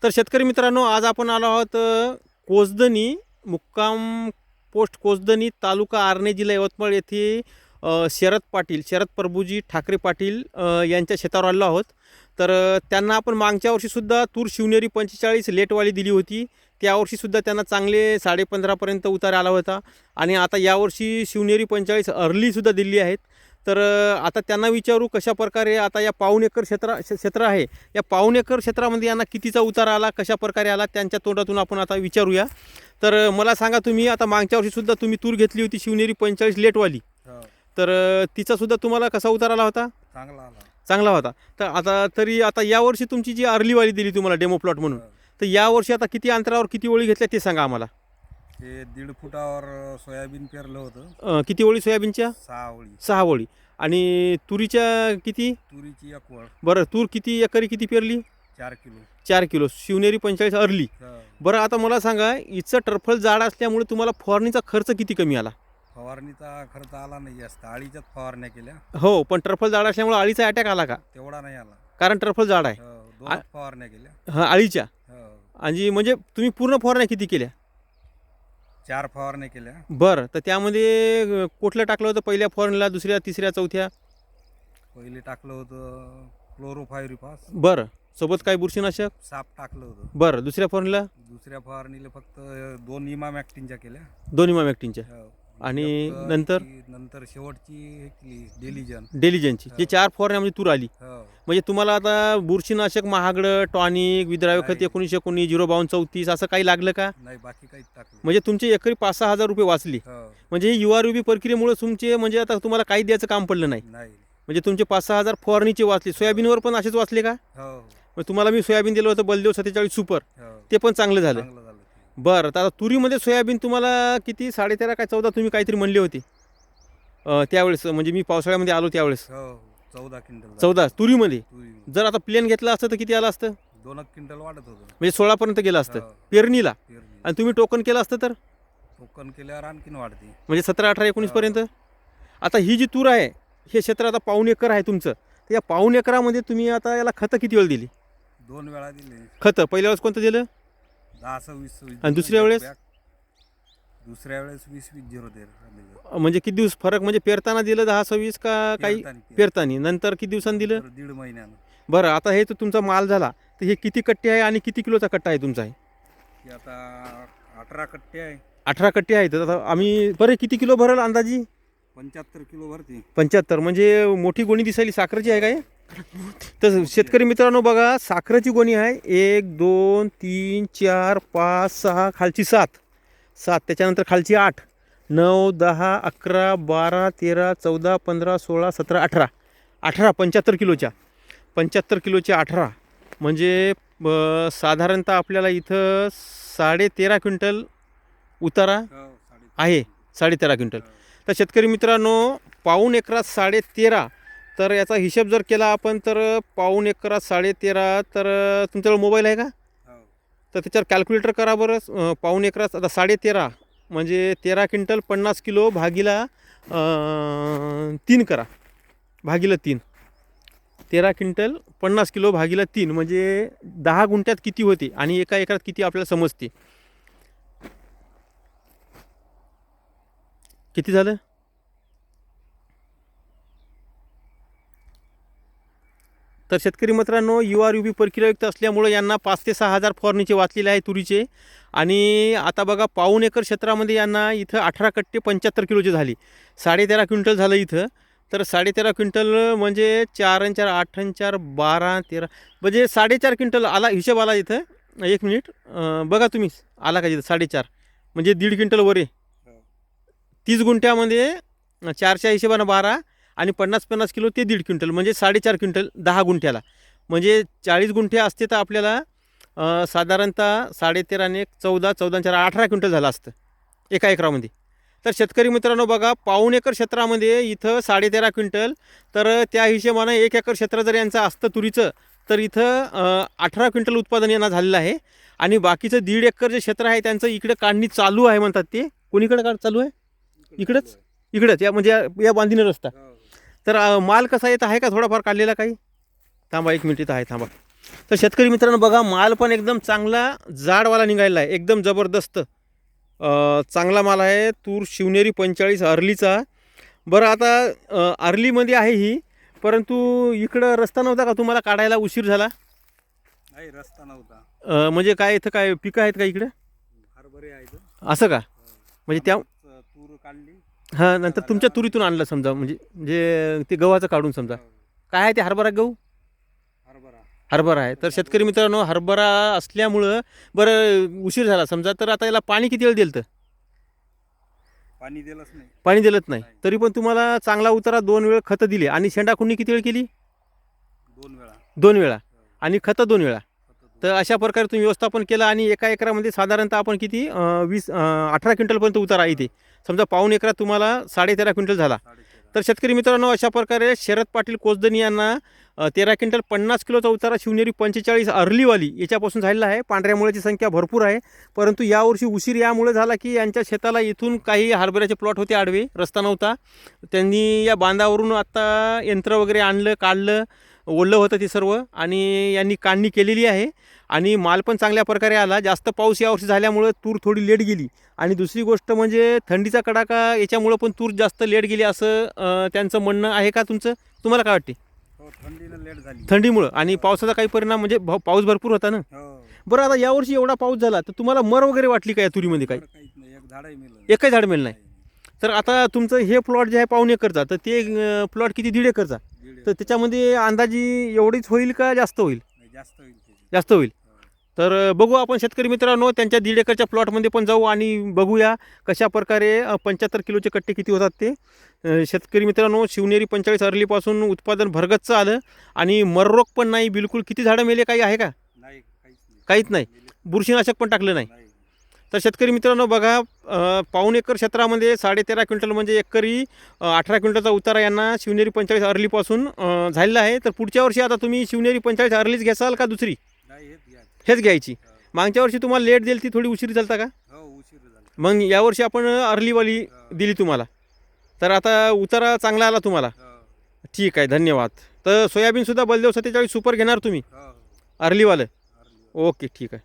तर शेतकरी मित्रांनो, आज आपण आलो आहोत कोसदनी, मुक्काम पोस्ट कोसदनी, तालुका आर्णे, जिल्हा यवतमाळ येथे शरद प्रभूजी ठाकरे पाटील यांच्या शेतावर आलो आहोत. तर त्यांना आपण मागच्या वर्षीसुद्धा तूर शिवनेरी 45 लेटवाली दिली होती. त्यावर्षीसुद्धा त्यांना चांगले 15.5पर्यंत उतार आला होता आणि आता यावर्षी शिवनेरी 45 अर्लीसुद्धा दिली आहेत. तर आता त्यांना विचारू कशा प्रकारे आता या पाऊण एकर क्षेत्र आहे, या पाऊण एकर क्षेत्रामध्ये यांना कितीचा उतार आला, कशा प्रकारे आला, त्यांच्या तोंडातून आपण आता विचारूया. तर मला सांगा, तुम्ही आता मागच्या वर्षीसुद्धा तुम्ही तूर घेतली होती शिवनेरी 45 लेटवाली, तर तिचासुद्धा तुम्हाला कसा उतार आला होता? चांगला होता. तर आता यावर्षी तुमची जी अर्लीवाली दिली तुम्हाला डेमो प्लॉट म्हणून, तर यावर्षी आता किती अंतरावर किती ओळी घेतल्या ते सांगा आम्हाला. ते 1.5 फुटावर सोयाबीन पेरलं होतं. किती ओळी सोयाबीनच्या? 6 ओळी. 6 ओळी. आणि तुरीच्या किती? तुरीची 1 वळ. बरं, तूर किती एकरी किती पेरली? 4 किलो. 4 kilo Shivneri 45 early. बरं, आता मला सांगा, हिचं टरफल जाड असल्यामुळे तुम्हाला फवारणीचा खर्च किती कमी आला? फवारणीचा खर्च आला नाही जास्त. अळीच्याच फवारण्या केल्या. हो, पण टरफल जाड असल्यामुळे अळीचा अटॅक आला का? तेवढा नाही आला, कारण टरफल जाड आहे. 2 फवारण्या केल्या. हां, अळीच्या. आणि म्हणजे तुम्ही पूर्ण फवारण्या किती केल्या? 4 फवारण्या केल्या. बरं, तर त्यामध्ये कुठलं टाकलं होतं पहिल्या फवारणीला, दुसऱ्या, तिसऱ्या, चौथ्या? पहिले टाकलं होतं क्लोरोफायरिफॉस. बरं, सोबत काही बुरशीनाशक? साप टाकलं होतं. बरं, दुसऱ्या फवारणीला? दुसऱ्या फवारणीला फक्त 2 इमामॅक्टिनच्या केल्या. 2 इमामॅक्टिनच्या. आणि नंतर शेवटची हे केली डेलिजनची. जे 4 फवारण्यामध्ये तूर आली. म्हणजे तुम्हाला आता बुरशीनाशक महागडं, टॉनिक, विद्राव्य खत 1919, 05234 असं काही लागलं का? नाही, बाकी काहीच टाकलं. म्हणजे तुमचे एकरी 5-6 हजार रुपये वाचले. म्हणजे ही URUB प्रक्रियेमुळे तुमचे म्हणजे आता तुम्हाला काही द्यायचं काम पडलं नाही. म्हणजे तुमचे 5-6 हजार फवारणीचे वाचले. सोयाबीनवर पण असेच वाचले का? मग तुम्हाला मी सोयाबीन दिलं होतं बलदेव 47 सुपर, ते पण चांगलं झालं. बरं, तर आता तुरीमध्ये सोयाबीन तुम्हाला किती 13.5 काय 14 तुम्ही काहीतरी म्हणले होते त्यावेळेस, म्हणजे मी पावसाळ्यामध्ये आलो त्यावेळेस. 14 क्विंटल. 14 तुरीमध्ये. जर आता प्लेन घेतलं असतं तर किती आलं असतं? 2 क्विंटल वाढत होतं. म्हणजे 16पर्यंत गेलं असतं पेरणीला. आणि तुम्ही टोकन केलं असतं तर टोकन केल्यावर आणखीन वाढते, म्हणजे 17, 18, 19 पर्यंत. आता ही जी तूर आहे, हे क्षेत्र आता पाऊण एकर आहे तुमचं, तर या पाऊण एकरामध्ये तुम्ही आता याला खतं किती वेळ दिली? 2 वेळा दिले खतं. पहिल्या वेळेस कोणतं दिलं? 10-20. आणि दुसऱ्या वेळेस? दुसऱ्या वेळेस 20-20 म्हणजे किती दिवस फरक, म्हणजे पेरताना दिलं 10-20 का काही? पेरताना. नंतर किती दिवसांनी दिलं? 1.5 महिन्यानं. बरं, आता हे तर तुमचा माल झाला, तर हे किती कट्टे आहे आणि किती किलोचा कट्टा आहे तुमचा? आहे आता 18 कट्टे आहे. 18 कट्टे आहेत. आता आम्ही बरं किती किलो भरल अंदाजी? 75 किलो भरते. 75. म्हणजे मोठी गोणी दिसायली. साखरेची आहे काय? तर शेतकरी मित्रांनो बघा, साखरेची गोणी आहे. 1, 2, 3, 4, 5, 6, खालची 7, त्याच्यानंतर खालची 8, 9, 10, 11, 12, 13, 14, 15, 16, 17, 18. 75 किलोच्या. 75 किलोच्या 18 म्हणजे साधारणतः आपल्याला इथं 13.5 क्विंटल उतारा आहे. 13.5 क्विंटल. तर शेतकरी मित्रांनो, पाऊण एकरात 13.5, तर याचा हिशोब जर केला आपण तर पाऊण एकरात 13.5, तर तुमच्याकडे मोबाईल आहे का? तर त्याच्यावर कॅल्क्युलेटर करा बरं. पाऊण एकरात आता 13.5 म्हणजे 13 क्विंटल 50 किलो भागीला 3 करा. भागीला 3. 13 क्विंटल 50 किलो भागीला 3 म्हणजे 10 गुंठ्यात किती होते आणि एका एकरात किती आपल्याला समजते. किती झालं? तर शेतकरी मित्रांनो, URUB प्रक्रियायुक्त असल्यामुळे यांना 5 ते 6 हजार फवारणीचे वाचलेले आहे तुरीचे. आणि आता बघा, पाऊण एकर क्षेत्रामध्ये यांना इथं 18 कट्टे 75 किलोचे झाले. 13.5 क्विंटल झालं इथं. तर 13.5 क्विंटल म्हणजे 4 आणि 4, 8 आणि 4, 12, 13, म्हणजे 4.5 क्विंटल आला. हिशोब आला इथं. 1 मिनिट बघा तुम्ही, आला का इथं 4.5 म्हणजे 1.5 क्विंटल वर आहे. 30 गुंठ्यामध्ये 4च्या हिशोबानं 12 आणि 50-50 किलो ते 1.5 क्विंटल म्हणजे 4.5 क्विंटल 10 गुंठ्याला. म्हणजे 40 गुंठे असते तर आपल्याला साधारणतः 13.5 ने 14, 14 4, 18 क्विंटल झालं असतं एका एकरामध्ये. तर शेतकरी मित्रांनो बघा, पाऊण एकर क्षेत्रामध्ये इथं 13.5 क्विंटल, तर त्या हिशोबानं 1 एकर क्षेत्र जर यांचं असतं तुरीचं, तर इथं 18 क्विंटल उत्पादन यांना झालेलं आहे. आणि बाकीचं 1.5 एकर जे क्षेत्र आहे त्यांचं इकडे काढणी चालू आहे म्हणतात. ते कोणीकडे चालू आहे? इकडंच या म्हणजे या बांधीने रस्ता. तर माल कसा येत आहे का थोडाफार काढलेला काही? थांबा 1 मिनिट, इथं आहे थांबा. तर शेतकरी मित्रांनो बघा, माल पण एकदम चांगला जाडवाला निघालेला आहे, एकदम जबरदस्त चांगला माल आहे. तूर शिवनेरी 45 अर्लीचा. बरं आता अर्लीमध्ये आहे ही, परंतु इकडं रस्ता नव्हता का तुम्हाला काढायला उशीर झाला? नाही, रस्ता नव्हता. म्हणजे काय इथं काय पिकं आहेत का इकडं? हरभरे आहे इथं. असं का? म्हणजे त्या तूर काढली. हां, नंतर तुमच्या तुरीतून आणलं समजा, म्हणजे ते गव्हाचं काढून समजा. काय आहे ते हरभरा गहू? हरभरा. हरभरा आहे. तर शेतकरी मित्रांनो, हरभरा असल्यामुळं बरं उशीर झाला समजा, तर आता याला पाणी किती वेळ दिलं तर? पाणी दिलंच नाही. पाणी दिलंच नाही, तरी पण तुम्हाला चांगला उतारा 2 वेळ खतं दिली. आणि शेंडाखुंडी किती वेळ केली? 2 वेळा. 2 वेळा. आणि खतं 2 वेळा. खतं तर अशा प्रकारे तुम्ही व्यवस्थापन केलं. आणि एका एकरामध्ये साधारणतः आपण किती 18 क्विंटलपर्यंत उतारा येते. समजा पाऊण एकरात तुम्हाला 13.5 क्विंटल झाला. 13.5. तर शेतकरी मित्रांनो, अशा प्रकारे शरद पाटील कोसदनी यांना 13 क्विंटल 50 किलोचा उतारा शिवनेरी 45 अर्लीवाली याच्यापासून झालेला आहे. पांढऱ्या मुळ्याची संख्या भरपूर आहे, परंतु यावर्षी उशीर यामुळे झाला की यांच्या शेताला इथून काही हरभऱ्याचे प्लॉट होते आडवे, रस्ता नव्हता. त्यांनी या बांधावरून आत्ता यंत्र वगैरे आणलं, काढलं, ओढलं होतं ते सर्व, आणि यांनी काढणी केलेली आहे. आणि माल पण चांगल्या प्रकारे आला. जास्त पाऊस यावर्षी झाल्यामुळं तूर थोडी लेट गेली. आणि दुसरी गोष्ट म्हणजे थंडीचा कडाका याच्यामुळं पण तूर जास्त लेट गेली असं त्यांचं म्हणणं आहे का तुमचं? तुम्हाला काय वाटते? हो, थंडीनं लेट झाली. थंडीमुळं आणि पावसाचा काही परिणाम, म्हणजे पाऊस भरपूर होता ना. हो. बरं, आता यावर्षी एवढा पाऊस झाला तर तुम्हाला मर वगैरे वाटली का या तुरीमध्ये? काही बरं, काहीच नाही. एक झाडही मिळालं. एकही झाड मिळलं नाही. तर आता तुमचं हे प्लॉट जे आहे पाऊण एकरचा, तर ते प्लॉट किती? 1.5 एकरचा. तर त्याच्यामध्ये अंदाजी एवढीच होईल का जास्त होईल? नाही, जास्त होईल त्याची. जास्त होईल. हो. तर बघू आपण शेतकरी मित्रांनो, त्यांच्या 1.5 एकरच्या प्लॉटमध्ये पण जाऊ आणि बघूया कशा प्रकारे 75 किलोचे कट्टे किती होतात ते. शेतकरी मित्रांनो, शिवनेरी 45 अर्लीपासून उत्पादन भरगच्च आलं आणि मररोग पण नाही बिलकुल. किती झाडं मेले, काही आहे का? नाही, काहीच नाही. काहीच नाही. बुरशीनाशक पण टाकलं नाही. नाही. तर शेतकरी मित्रांनो बघा, पाऊण एकर क्षेत्रामध्ये 13.5 क्विंटल म्हणजे एकरी 18 क्विंटलचा उतारा यांना शिवनेरी 45 अर्लीपासून झालेला आहे. तर पुढच्या वर्षी आता तुम्ही शिवनेरी 45 अर्लीच घ्याल का दुसरी? नाही, हेच घ्या. हेच घ्यायची. हो. मागच्या वर्षी तुम्हाला लेट दिली, ती थोडी उशीर झालता का? हो, उशीर झाला. मग यावर्षी आपण अर्लीवाली दिली तुम्हाला. तर आता उतारा चांगला आला तुम्हाला. हो. ठीक आहे, धन्यवाद. तर सोयाबीनसुद्धा बलदेव 47 सुपर घेणार तुम्ही हो. अर्लीवालं? अर्ली. ओके, ठीक आहे.